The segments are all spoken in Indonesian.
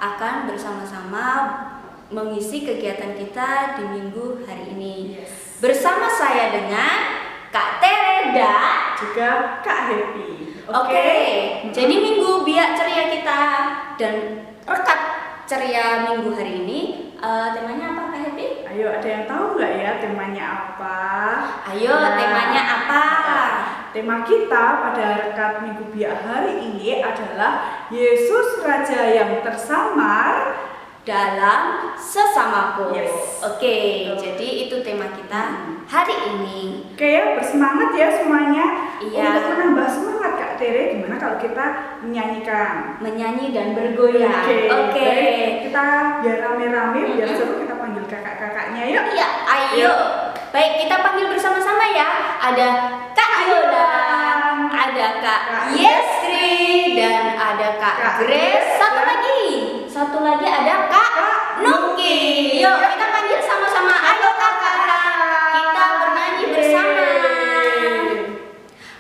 akan bersama-sama mengisi kegiatan kita di minggu hari ini. Yes. Bersama saya dengan Kak Tereda Juga Kak Happy. Oke. Jadi minggu biak ceria kita dan rekat ceria minggu hari ini temanya apa Kak Happy? Ayo, ada yang tahu nggak ya temanya apa? Ayo, temanya apa? Tema kita pada rekat minggu biak hari ini adalah Yesus Raja yang tersamar dalam sesamaku. Yes. Oke, jadi itu tema kita hari ini. Oke ya, bersemangat ya semuanya. Iya. Untuk menambah semangat Kak Tere, gimana kalau kita menyanyikan? Menyanyi dan bergoyang. Oke. Baik, kita biar rame-rame, biar seru, kita panggil kakak-kakaknya yuk. Iya, ayo. Baik, kita panggil bersama-sama ya. Ada Kak Yoda, ada Kak Yesri, dan ada Kak Grace. Satu lagi ada Kak Nuki. Yuk, kita panggil sama-sama. Ayo kakak, kita bernyanyi bersama.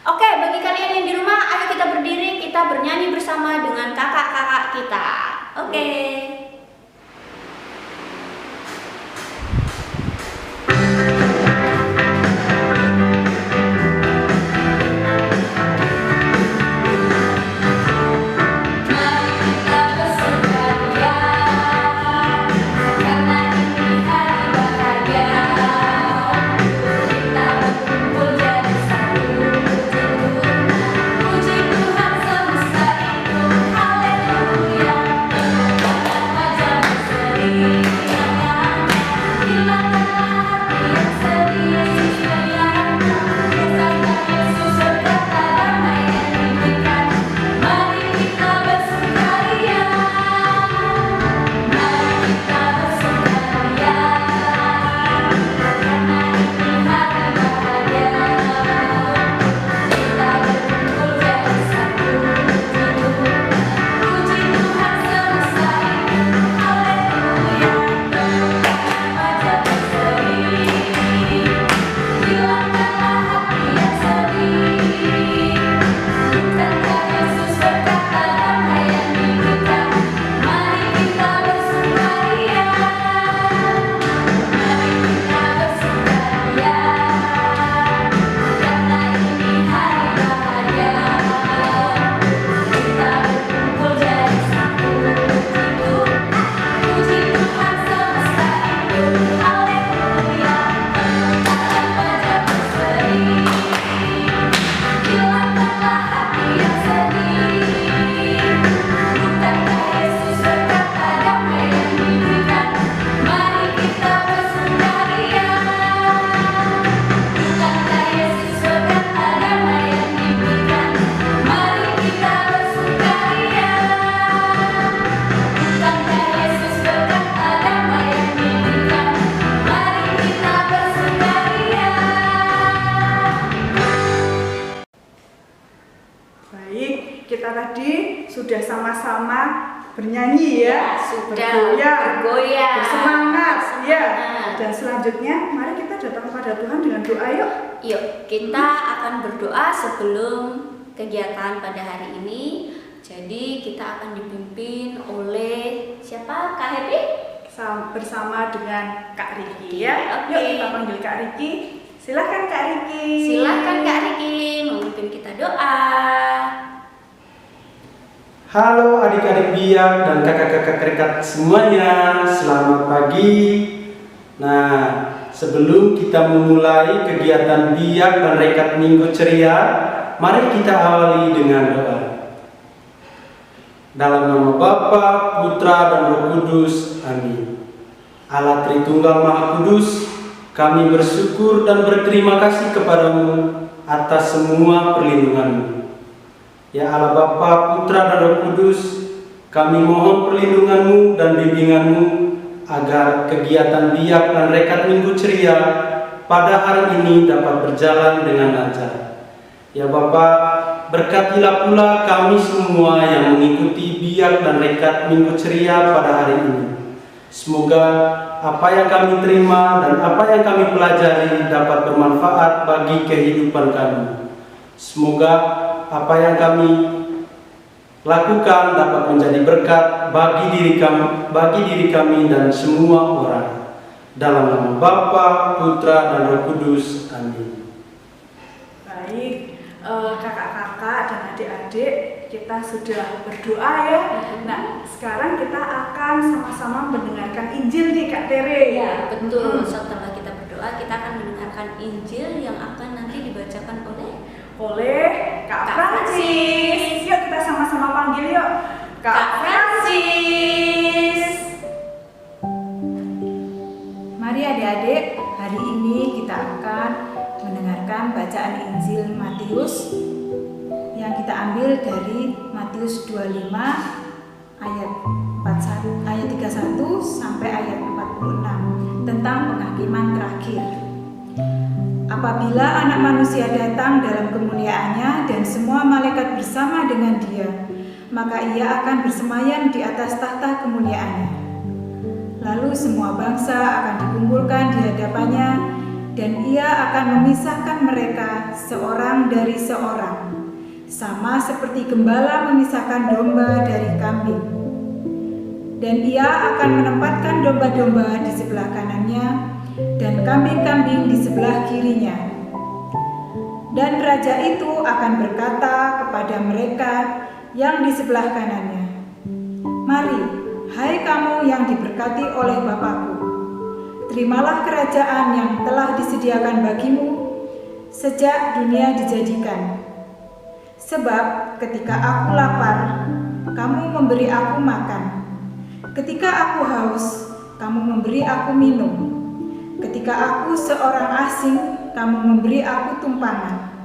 Oke, bagi kalian yang di rumah, ayo kita berdiri, kita bernyanyi bersama dengan kakak-kakak kita. Oke. Baik, kita tadi sudah sama-sama bernyanyi ya, sudah bergoyang, bersemangat, ya. Dan selanjutnya, mari kita datang pada Tuhan dengan doa yuk. Yuk, kita akan berdoa sebelum kegiatan pada hari ini. Jadi kita akan dipimpin oleh siapa? Kak Happy? Bersama dengan Kak Riki ya. Oke. Yuk kita panggil Kak Riki. Silakan Kak Riki. Silakan Kak Riki memimpin kita doa. Halo adik-adik biak dan kakak-kakak rekat semuanya, selamat pagi. Nah, sebelum kita memulai kegiatan biak dan rekat minggu ceria, mari kita awali dengan doa. Dalam nama Bapa, Putra, dan Roh Kudus, amin. Allah Tritunggal Maha Kudus, kami bersyukur dan berterima kasih kepadamu atas semua perlindungan-Mu. Ya Allah Bapa, Putra, dan Roh Kudus, kami mohon perlindungan-Mu dan bimbingan-Mu agar kegiatan biak dan rekat minggu ceria pada hari ini dapat berjalan dengan lancar. Ya Bapa, berkatilah pula kami semua yang mengikuti biak dan rekat minggu ceria pada hari ini. Semoga apa yang kami terima dan apa yang kami pelajari dapat bermanfaat bagi kehidupan kami. Semoga apa yang kami lakukan dapat menjadi berkat bagi diri kami dan semua orang. Dalam nama Bapa, Putra, dan Roh Kudus. Amin. Baik, kakak-kakak dan adik-adik, kita sudah berdoa ya. Nah, sekarang kita akan sama-sama mendengarkan Injil nih Kak Tere. Ya, betul. Setelah kita berdoa, kita akan mendengarkan Injil yang akan nanti dibacakan oleh Kak Francis. Yuk kita sama-sama panggil yuk. Kak Francis. Mari adik-adik, hari ini kita akan mendengarkan bacaan Injil Matius yang kita ambil dari Matius 25 ayat 31 sampai ayat 46 tentang penghakiman terakhir. Apabila Anak Manusia datang dalam kemuliaannya dan semua malaikat bersama dengan Dia, maka Ia akan bersemayam di atas tahta kemuliaannya. Lalu semua bangsa akan dikumpulkan di hadapannya, dan Ia akan memisahkan mereka seorang dari seorang, sama seperti gembala memisahkan domba dari kambing. Dan Ia akan menempatkan domba-domba di sebelah kanannya dan kambing-kambing di sebelah kirinya. Dan raja itu akan berkata kepada mereka yang di sebelah kanannya, "Mari, hai kamu yang diberkati oleh Bapa-Ku, terimalah kerajaan yang telah disediakan bagimu sejak dunia dijadikan. Sebab ketika aku lapar, kamu memberi aku makan. Ketika aku haus, kamu memberi aku minum. Ketika aku seorang asing, kamu memberi aku tumpangan.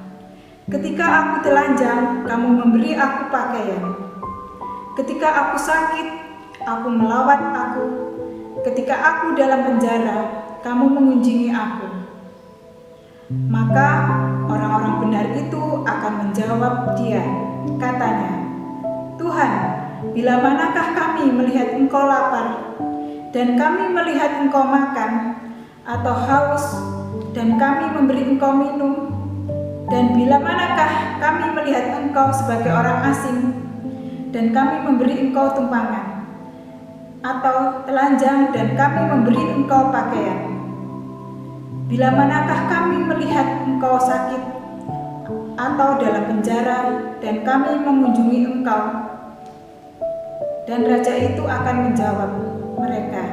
Ketika aku telanjang, kamu memberi aku pakaian. Ketika aku sakit, aku melawat aku. Ketika aku dalam penjara, kamu mengunjungi aku." Maka orang-orang benar itu akan menjawab Dia, katanya, "Tuhan, bila manakah kami melihat Engkau lapar, dan kami melihat Engkau makan, atau haus, dan kami memberi Engkau minum? Dan bila manakah kami melihat Engkau sebagai orang asing, dan kami memberi Engkau tumpangan, atau telanjang dan kami memberi Engkau pakaian? Bila manakah kami melihat Engkau sakit, atau dalam penjara, dan kami mengunjungi Engkau?" Dan raja itu akan menjawab mereka,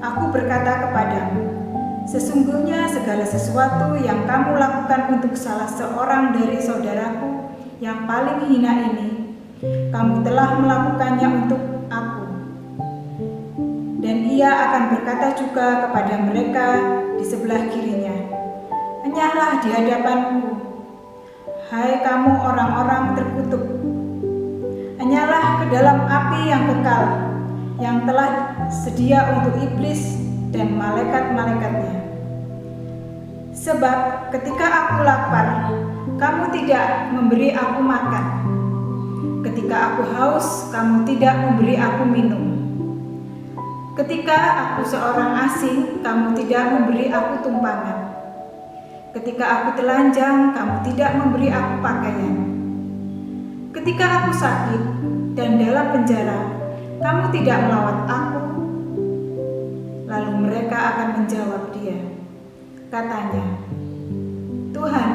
"Aku berkata kepadamu, sesungguhnya segala sesuatu yang kamu lakukan untuk salah seorang dari saudaraku yang paling hina ini, kamu telah melakukannya untuk aku." Dan Ia akan berkata juga kepada mereka di sebelah kirinya, "Enyahlah di hadapanku, hai kamu orang-orang terkutuk. Enyahlah ke dalam api yang kekal, yang telah sedia untuk iblis dan malaikat-malaikatnya. Sebab ketika aku lapar, kamu tidak memberi aku makan. Ketika aku haus, kamu tidak memberi aku minum. Ketika aku seorang asing, kamu tidak memberi aku tumpangan. Ketika aku telanjang, kamu tidak memberi aku pakaian. Ketika aku sakit dan dalam penjara, kamu tidak melawat aku." Lalu mereka akan menjawab Dia, katanya, "Tuhan,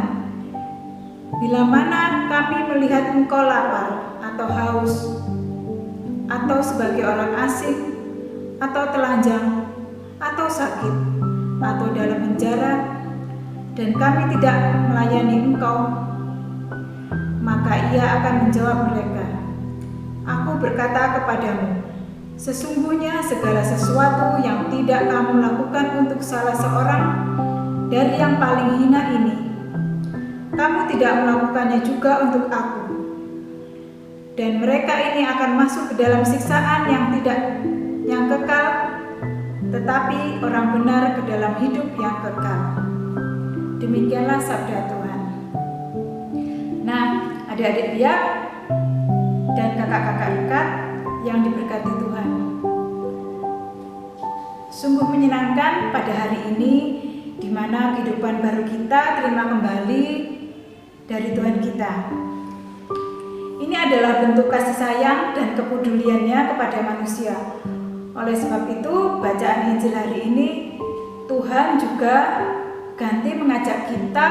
bila mana kami melihat Engkau lapar atau haus, atau sebagai orang asing, atau telanjang, atau sakit, atau dalam penjara, dan kami tidak melayani Engkau?" Maka Ia akan menjawab mereka, "Aku berkata kepadamu, sesungguhnya segala sesuatu yang tidak kamu lakukan untuk salah seorang dari yang paling hina ini, kamu tidak melakukannya juga untuk aku." Dan mereka ini akan masuk ke dalam siksaan yang kekal, tetapi orang benar ke dalam hidup yang kekal. Demikianlah sabda Tuhan. Nah, adik-adik biak dan kakak-kakak ikat yang diberkati Tuhan, sungguh menyenangkan pada hari ini, di mana kehidupan baru kita terima kembali dari Tuhan kita. Ini Ini adalah bentuk kasih sayang dan kepeduliannya kepada manusia. Oleh sebab itu, bacaan Injil hari ini, Tuhan juga ganti mengajak kita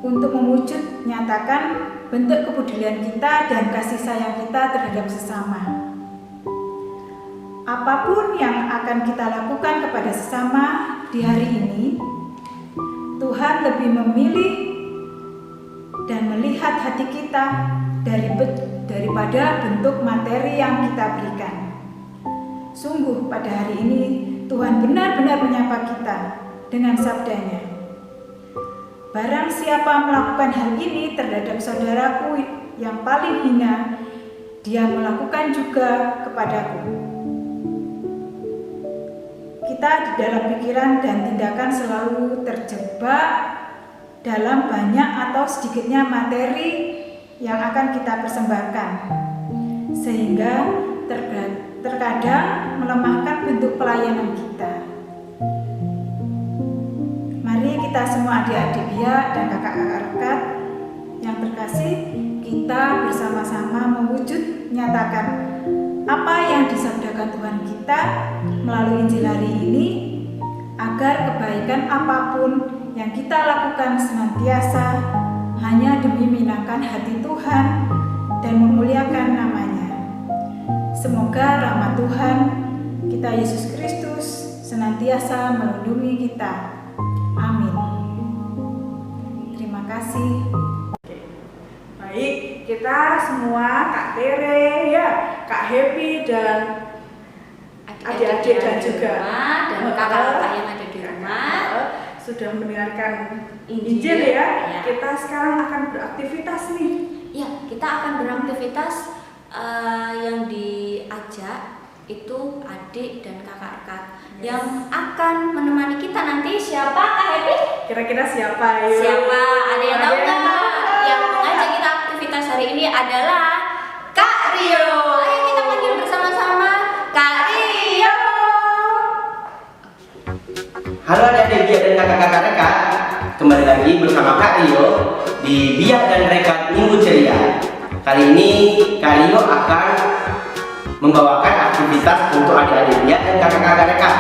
untuk mewujud nyatakan bentuk kepedulian kita dan kasih sayang kita terhadap sesama. Apapun yang akan kita lakukan kepada sesama di hari ini, Tuhan lebih memilih dan melihat hati kita daripada bentuk materi yang kita berikan. Sungguh pada hari ini Tuhan benar-benar menyapa kita dengan sabdanya. Barang siapa melakukan hal ini terhadap saudaraku yang paling hina, dia melakukan juga kepadaku. Kita di dalam pikiran dan tindakan selalu terjebak dalam banyak atau sedikitnya materi yang akan kita persembahkan, sehingga terkadang melemahkan bentuk pelayanan kita. Mari kita semua adik-adik BIA dan kakak-kakak rekat yang terkasih, kita bersama-sama mewujud nyatakan apa yang disabdakan Tuhan kita melalui Injil hari ini, agar kebaikan apapun yang kita lakukan senantiasa hanya demi menyenangkan hati Tuhan dan memuliakan namanya. Semoga rahmat Tuhan kita Yesus Kristus senantiasa melindungi kita. Amin. Terima kasih. Baik, kita semua, Kak Tere, ya, Kak Happy dan adik-adik dan juga dan kakak-kakak yang ada di rumah sudah mendengarkan Injil, Injil ya. ya. Kita sekarang akan beraktivitas nih. Ya, kita akan beraktivitas yang diajak itu adik dan kakak rekat. Yang akan menemani kita nanti siapa, Kak Happy? Kira-kira siapa ya? Siapa? Ada yang tahu nggak? Yang mengajak kita aktivitas hari ini adalah Kak Rio. Ayo kita panggil bersama-sama Kak Rio. Halo adik-adik BIA dan kakak-kakak rekat, kembali lagi bersama Kak Rio di BIA dan Rekat Minggu Ceria. Kali ini Kak Rio akan membawakan aktivitas untuk adik-adik BIA dan kakak-kakak rekat.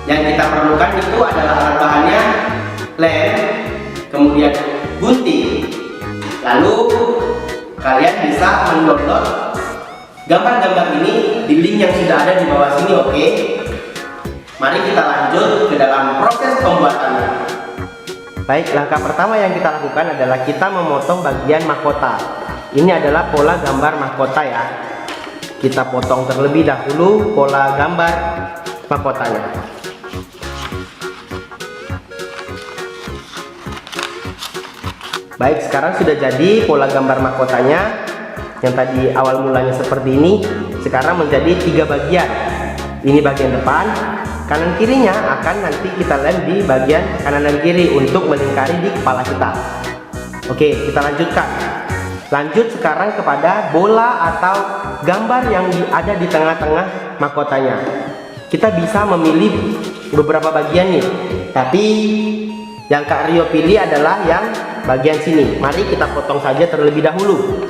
Yang kita perlukan itu adalah alat bahannya lem, kemudian gunting. Lalu kalian bisa mendownload gambar-gambar ini di link yang sudah ada di bawah sini, oke? Mari kita lanjut ke dalam proses pembuatannya. Baik, langkah pertama yang kita lakukan adalah kita memotong bagian mahkota. Ini adalah pola gambar mahkota ya. Kita potong terlebih dahulu pola gambar mahkotanya. Baik, sekarang sudah jadi pola gambar mahkotanya. Yang tadi awal mulanya seperti ini, sekarang menjadi 3 bagian. Ini bagian depan, kanan kirinya akan nanti kita lem di bagian kanan dan kiri untuk melingkari di kepala kita. Oke, kita lanjutkan. Lanjut sekarang kepada bola atau gambar yang ada di tengah-tengah mahkotanya. Kita bisa memilih beberapa bagian nih, tapi yang Kak Rio pilih adalah yang bagian sini. Mari kita potong saja terlebih dahulu.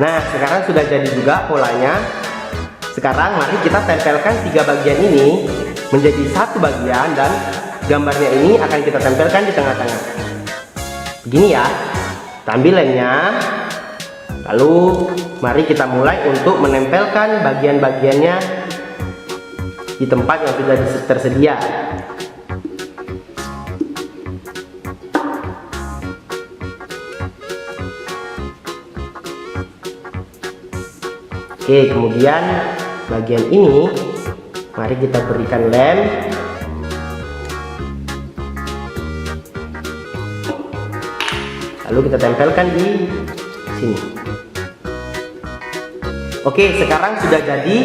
Nah, sekarang sudah jadi juga polanya. Sekarang mari kita tempelkan 3 bagian ini menjadi satu bagian dan gambarnya ini akan kita tempelkan di tengah-tengah. Begini ya. Kita ambil lemnya. Lalu mari kita mulai untuk menempelkan bagian-bagiannya di tempat yang sudah tersedia. Oke, kemudian bagian ini mari kita berikan lem. Lalu kita tempelkan di sini. Oke, sekarang sudah jadi,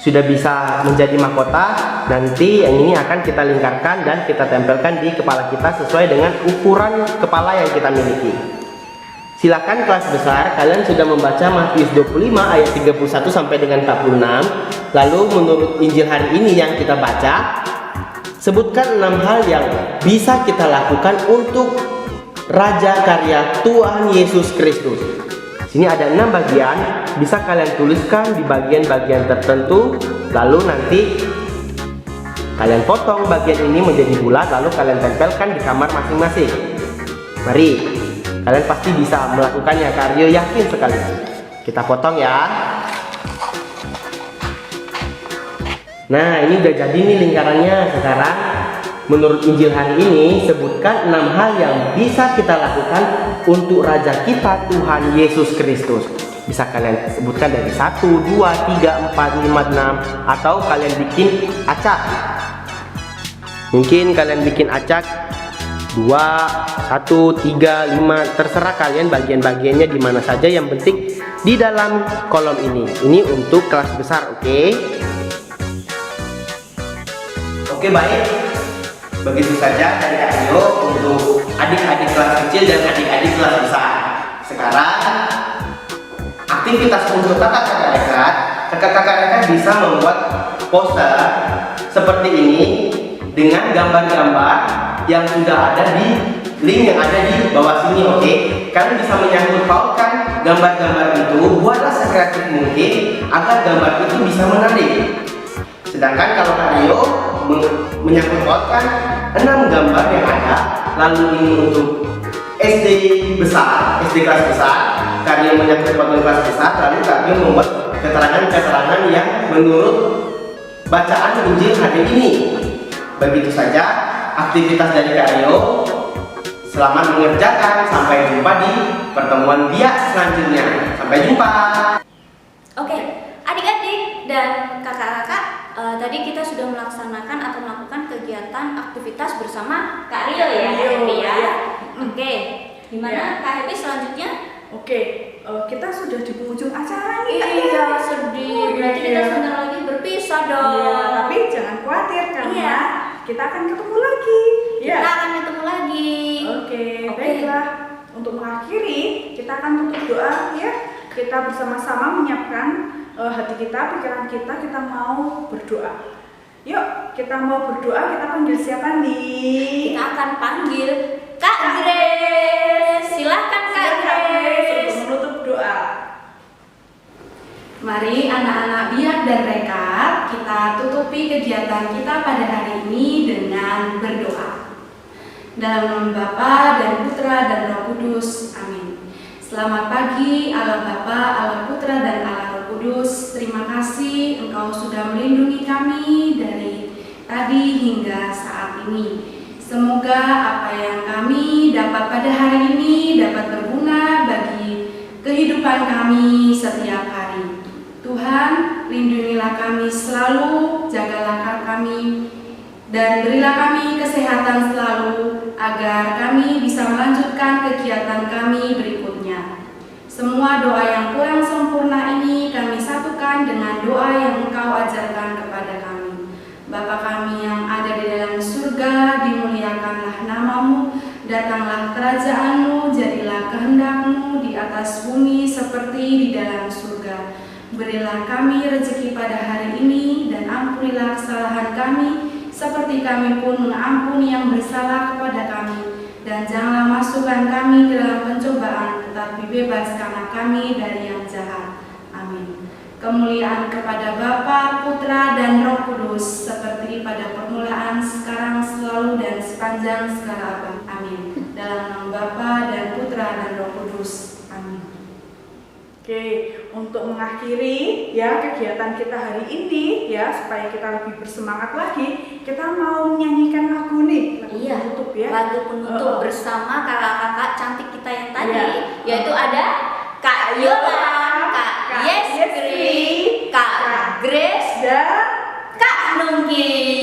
sudah bisa menjadi mahkota. Nanti yang ini akan kita lingkarkan dan kita tempelkan di kepala kita sesuai dengan ukuran kepala yang kita miliki. Silakan kelas besar, kalian sudah membaca Matius 25 ayat 31 sampai dengan 46. Lalu menurut Injil hari ini yang kita baca, sebutkan 6 hal yang bisa kita lakukan untuk Raja Karya Tuhan Yesus Kristus. Sini ada 6 bagian, bisa kalian tuliskan di bagian-bagian tertentu. Lalu nanti kalian potong bagian ini menjadi bulat, lalu kalian tempelkan di kamar masing-masing. Mari, kalian pasti bisa melakukannya, Kak Rio yakin sekali. Kita potong ya. Nah, ini udah jadi nih lingkarannya. Sekarang menurut Injil hari ini, sebutkan 6 hal yang bisa kita lakukan untuk Raja kita Tuhan Yesus Kristus. Bisa kalian sebutkan dari 1, 2, 3, 4, 5, 6, atau kalian bikin acak. Mungkin kalian bikin acak 2, 1, 3, 5, terserah kalian bagian-bagiannya di mana saja, yang penting di dalam kolom ini. Ini untuk kelas besar, oke? Oke, baik. Begitu saja dari Kak Rio untuk adik-adik kelas kecil dan adik-adik kelas besar. Sekarang aktivitas untuk kakak-kakak dekat. Kakak-kakak dekat bisa membuat poster seperti ini dengan gambar-gambar yang sudah ada di link yang ada di bawah sini, oke? Kalian bisa menyangkut pautkan gambar-gambar itu, buatlah sekreatif mungkin agar gambar itu bisa menarik. Sedangkan kalau Kak Rio menyangkut pautkan 6 gambar yang ada, lalu ini untuk SD besar, SD kelas besar, Kak Rio menyangkut pautkan kelas besar, lalu Kak Rio membuat keterangan-keterangan yang menurut bacaan Injil hari ini. Begitu saja aktivitas dari Kak Rio. Selamat mengerjakan. Sampai jumpa di pertemuan biak selanjutnya. Sampai jumpa. Oke, adik-adik dan kakak-kakak, tadi kita sudah melaksanakan atau melakukan kegiatan aktivitas bersama Kak Rio ya, Kak Happy ya. Oke, gimana Kak Happy selanjutnya? Oke, kita sudah di penghujung acara nih. Iya, sedih. Berarti kita sebentar lagi berpisah dong. Iya, tapi jangan khawatir karena Iya. kita akan ketemu lagi. Kita akan ketemu lagi. Oke, Oke. baiklah. Untuk mengakhiri, kita akan tutup doa ya. Kita bersama-sama menyiapkan hati kita, pikiran kita mau berdoa. Yuk, kita mau berdoa, kita panggil siapa nih? Kita akan panggil Kak Grace. Silakan Kak Grace. Untuk menutup doa. Mari anak-anak biak dan rekat, kita tutupi kegiatan kita pada hari ini dengan berdoa. Dalam nama Bapa dan Putra dan Roh Kudus, amin. Selamat pagi Allah Bapa, Allah Putra dan Allah Roh Kudus. Terima kasih Engkau sudah melindungi kami dari tadi hingga saat ini. Semoga apa yang kami dapat pada hari ini dapat berguna bagi kehidupan kami setiap hari. Tuhan, lindungilah kami selalu, jagalah kami, dan berilah kami kesehatan selalu, agar kami bisa melanjutkan kegiatan kami berikutnya. Semua doa yang kurang sempurna ini kami satukan dengan doa yang Engkau ajarkan kepada kami. Bapa kami yang ada di dalam surga, dimuliakanlah nama-Mu, datanglah kerajaan-Mu, jadilah kehendak-Mu di atas bumi seperti di dalam surga. Berilah kami rezeki pada hari ini, dan ampunilah kesalahan kami, seperti kami pun mengampuni yang bersalah kepada kami. Dan janganlah masukkan kami ke dalam pencobaan, tetapi bebaskanlah kami dari yang jahat. Amin. Kemuliaan kepada Bapa, Putra, dan Roh Kudus, seperti pada permulaan, sekarang, selalu, dan sepanjang segala abad. Amin. Dalam nama Bapa dan Putra dan Roh Kudus. Amin. Oke, untuk mengakhiri ya kegiatan kita hari ini ya, supaya kita lebih bersemangat lagi, kita mau menyanyikan lagu nih, lagu penutup ya. Lagu penutup bersama kakak-kakak cantik kita yang tadi, Iya. yaitu ada Kak Yola, Kak Yeskri, Kak Grace, Dan Kak Nungki.